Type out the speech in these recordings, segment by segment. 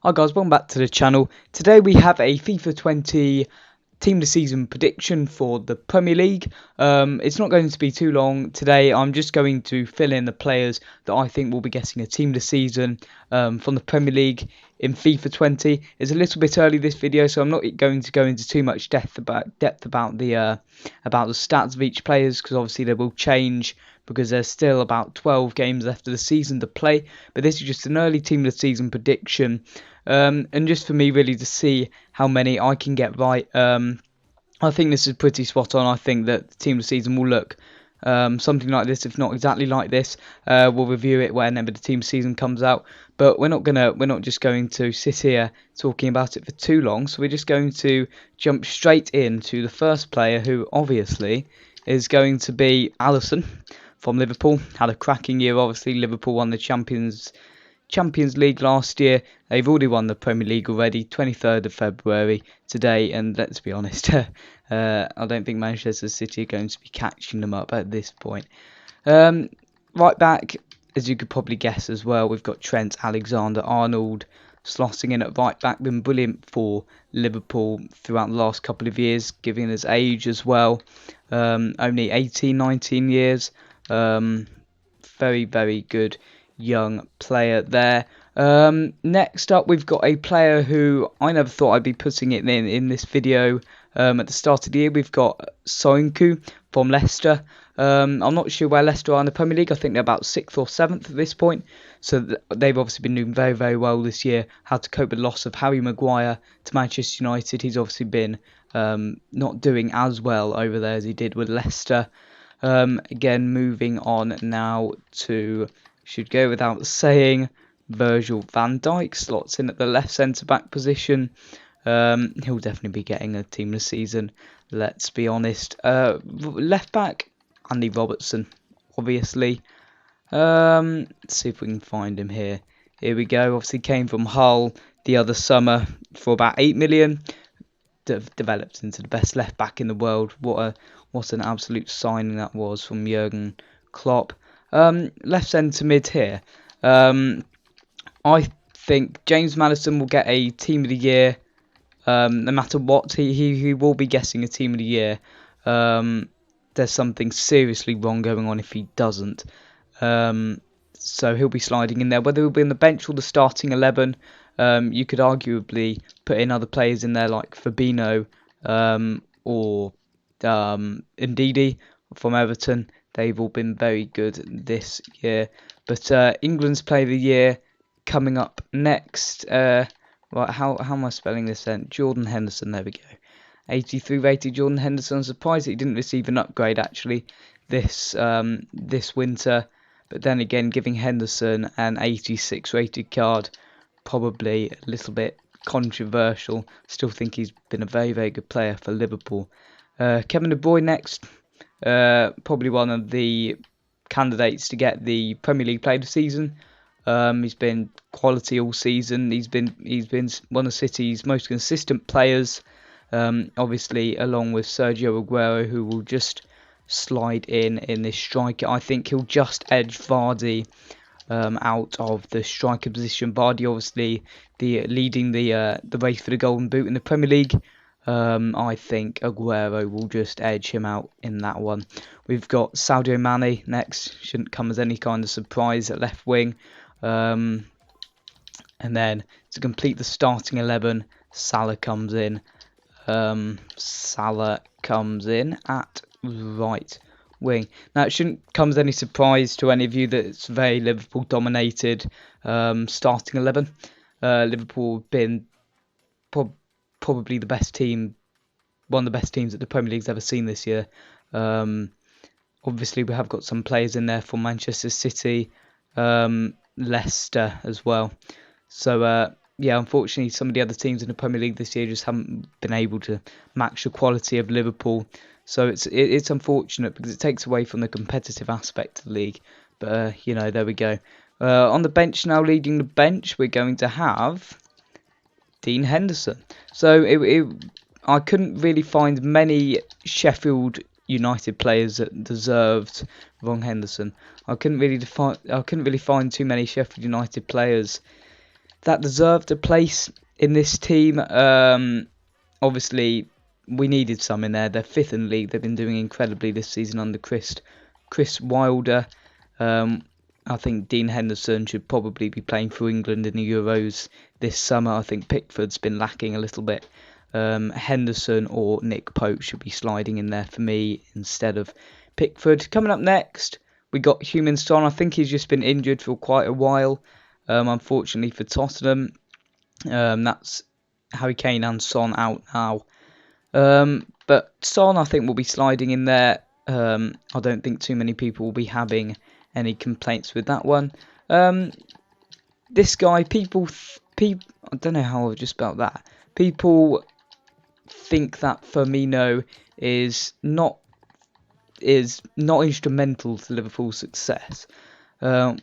Hi guys, welcome back to the channel. Today we have a FIFA 20 team of the season prediction for the Premier League. It's not going to be too long today. I'm just going to fill in the players that I think will be getting a team of the season from the Premier League in FIFA 20. It's a little bit early this video, so I'm not going to go into too much depth about the stats of each players, because obviously they will change because there's still about 12 games left of the season to play. But this is just an early team of the season prediction. And just for me really to see how many I can get right. I think this is pretty spot on. I think that the team of the season will look something like this, if not exactly like this. We'll review it whenever the team season comes out, but we're not just going to sit here talking about it for too long. So we're just going to jump straight into the first player, who obviously is going to be Alisson from Liverpool. Had a cracking year. Obviously Liverpool won the Champions League last year. They've already won the Premier League already, 23rd of February today, and let's be honest, I don't think Manchester City are going to be catching them up at this point. Right back, as you could probably guess as well, we've got Trent Alexander-Arnold slotting in at right back. Been brilliant for Liverpool throughout the last couple of years, given his age as well. Only 18, 19 years. Very, very good young player there. Next up, we've got a player who I never thought I'd be putting it in this video. At the start of the year, we've got Soyuncu from Leicester. I'm not sure where Leicester are in the Premier League. I think they're about 6th or 7th at this point. So they've obviously been doing very, very well this year. Had to cope with the loss of Harry Maguire to Manchester United. He's obviously been not doing as well over there as he did with Leicester. Again, moving on now to, should go without saying, Virgil van Dijk slots in at the left centre-back position. He'll definitely be getting a team this season, let's be honest. Left back, Andy Robertson, obviously. Let's see if we can find him here. Here we go. Obviously came from Hull the other summer for about 8 million. Developed into the best left back in the world. What an absolute signing that was from Jurgen Klopp. Left centre mid here. I think James Maddison will get a team of the year. No matter what, he will be getting a team of the year. There's something seriously wrong going on if he doesn't. So he'll be sliding in there. Whether he'll be on the bench or the starting 11, you could arguably put in other players in there like Fabinho or Ndidi from Everton. They've all been very good this year. But England's Player of the Year coming up next. Right, how am I spelling this then? Jordan Henderson, there we go. 83 rated Jordan Henderson. I'm surprised that he didn't receive an upgrade actually this winter. But then again, giving Henderson an 86 rated card, probably a little bit controversial. Still think he's been a very, very good player for Liverpool. Kevin De Bruyne next. Probably one of the candidates to get the Premier League Player of the Season. He's been quality all season. He's been one of City's most consistent players. Obviously, along with Sergio Aguero, who will just slide in this striker. I think he'll just edge Vardy out of the striker position. Vardy obviously leading the race for the Golden Boot in the Premier League. I think Aguero will just edge him out in that one. We've got Sadio Mane next. Shouldn't come as any kind of surprise at left wing. And then to complete the starting 11, Salah comes in. Salah comes in at right wing. Now, it shouldn't come as any surprise to any of you that it's very Liverpool dominated starting 11. Liverpool have been probably the best team, one of the best teams that the Premier League's ever seen this year. Obviously, we have got some players in there from Manchester City, Leicester as well. So, yeah, unfortunately, some of the other teams in the Premier League this year just haven't been able to match the quality of Liverpool. So it's unfortunate because it takes away from the competitive aspect of the league. But, you know, there we go. On the bench now, leading the bench, we're going to have Dean Henderson. So I couldn't really find many Sheffield United players that deserved Ron Henderson. I couldn't really find too many Sheffield United players that deserved a place in this team. Obviously, we needed some in there. They're 5th in the league. They've been doing incredibly this season under Chris Wilder. I think Dean Henderson should probably be playing for England in the Euros this summer. I think Pickford's been lacking a little bit. Henderson or Nick Pope should be sliding in there for me instead of Pickford. Coming up next, we got Heung-min Son. I think he's just been injured for quite a while, unfortunately for Tottenham. That's Harry Kane and Son out now. But Son, I think, will be sliding in there. I don't think too many people will be having any complaints with that one. This guy, people, I don't know how I've just spelled that. People think that Firmino is not instrumental to Liverpool's success,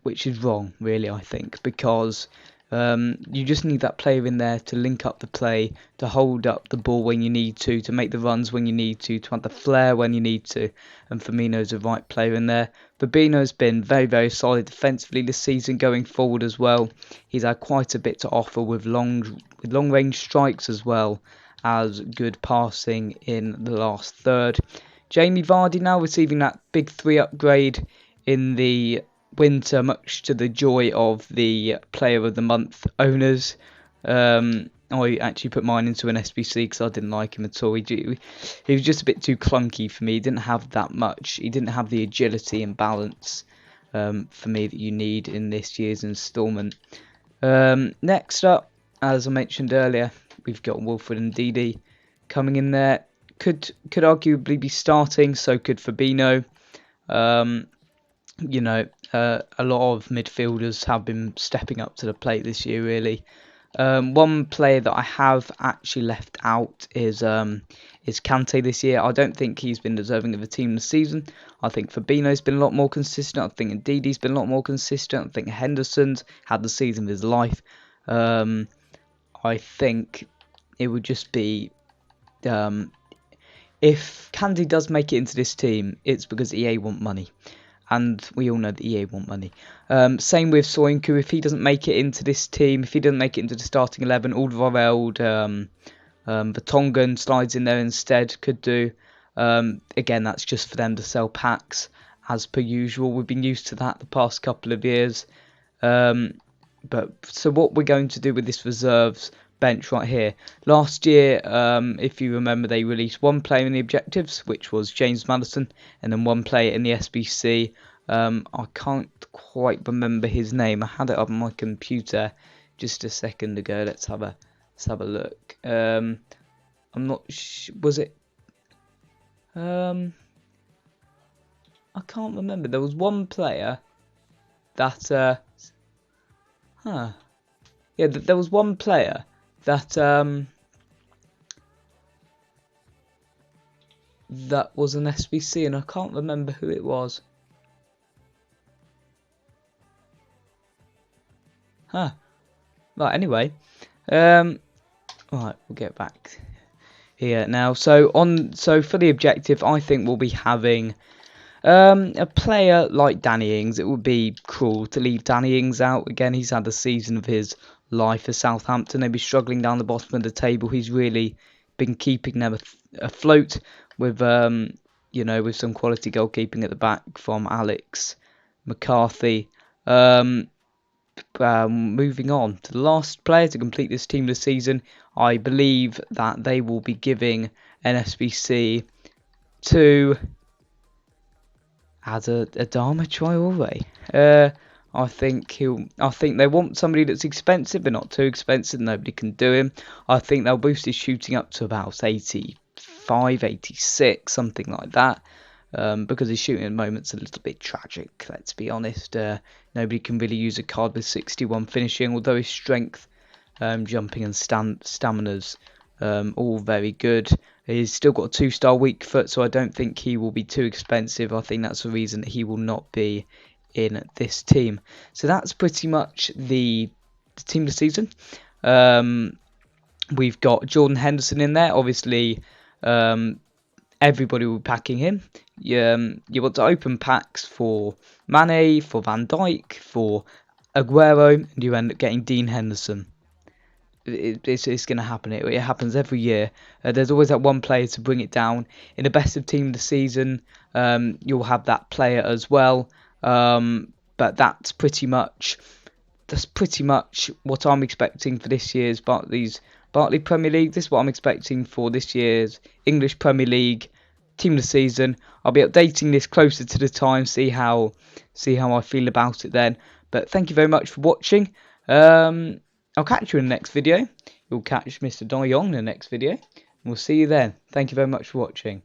which is wrong, really, I think, because you just need that player in there to link up the play, to hold up the ball when you need to make the runs when you need to have the flair when you need to, and Firmino's the right player in there. Fabinho's been very, very solid defensively this season, going forward as well. He's had quite a bit to offer with long range strikes as well as good passing in the last third. Jamie Vardy now receiving that big 3 upgrade in the winter, much to the joy of the Player of the Month owners. I actually put mine into an SBC because I didn't like him at all. He was just a bit too clunky for me. He didn't have that much. He didn't have the agility and balance for me that you need in this year's instalment. Next up, as I mentioned earlier, we've got Wilfred Ndidi coming in there. Could arguably be starting, so could Fabinho. A lot of midfielders have been stepping up to the plate this year, really. One player that I have actually left out is Kante this year. I don't think he's been deserving of a team this season. I think Fabinho's been a lot more consistent. I think Ndidi's been a lot more consistent. I think Henderson's had the season of his life. I think it would just be... if Kante does make it into this team, it's because EA want money. And we all know that EA want money. Same with Soyuncu. If he doesn't make it into this team, if he doesn't make it into the starting 11, Alderweireld, Vertonghen slides in there instead, could do. Again, that's just for them to sell packs, as per usual. We've been used to that the past couple of years. So what we're going to do with this reserves bench right here. Last year, if you remember, they released one player in the objectives, which was James Maddison, and then one player in the SBC. I can't quite remember his name. I had it up on my computer just a second ago. Let's have a look. I'm not was it I can't remember. There was one player that there was one player that that was an SBC, and I can't remember who it was. Right, anyway. Right, we'll get back here now. So for the objective, I think we'll be having a player like Danny Ings. It would be cruel to leave Danny Ings out. Again, he's had the season of his life for Southampton. They'd be struggling down the bottom of the table. He's really been keeping them afloat with with some quality goalkeeping at the back from Alex McCarthy. Moving on to the last player to complete this team this season, I believe that they will be giving an SBC to Adama Traore. I think they want somebody that's expensive but not too expensive. Nobody can do him. I think they'll boost his shooting up to about 85, 86, something like that. Because his shooting at the moment's a little bit tragic, let's be honest. Nobody can really use a card with 61 finishing, although his strength, jumping and stamina's all very good. He's still got a 2-star weak foot, so I don't think he will be too expensive. I think that's the reason that he will not be in this team. So that's pretty much the team this season. We've got Jordan Henderson in there. Obviously, everybody will be packing him. You want to open packs for Mane, for Van Dijk, for Aguero, and you end up getting Dean Henderson. It's going to happen. It happens every year. There's always that one player to bring it down. In the best of team of the season, you'll have that player as well. But that's pretty much what I'm expecting for this year's Barclays Premier League. This is what I'm expecting for this year's English Premier League team of the season. I'll be updating this closer to the time, see how I feel about it then. But thank you very much for watching. I'll catch you in the next video. You'll catch Mr. De Jong in the next video. And we'll see you then. Thank you very much for watching.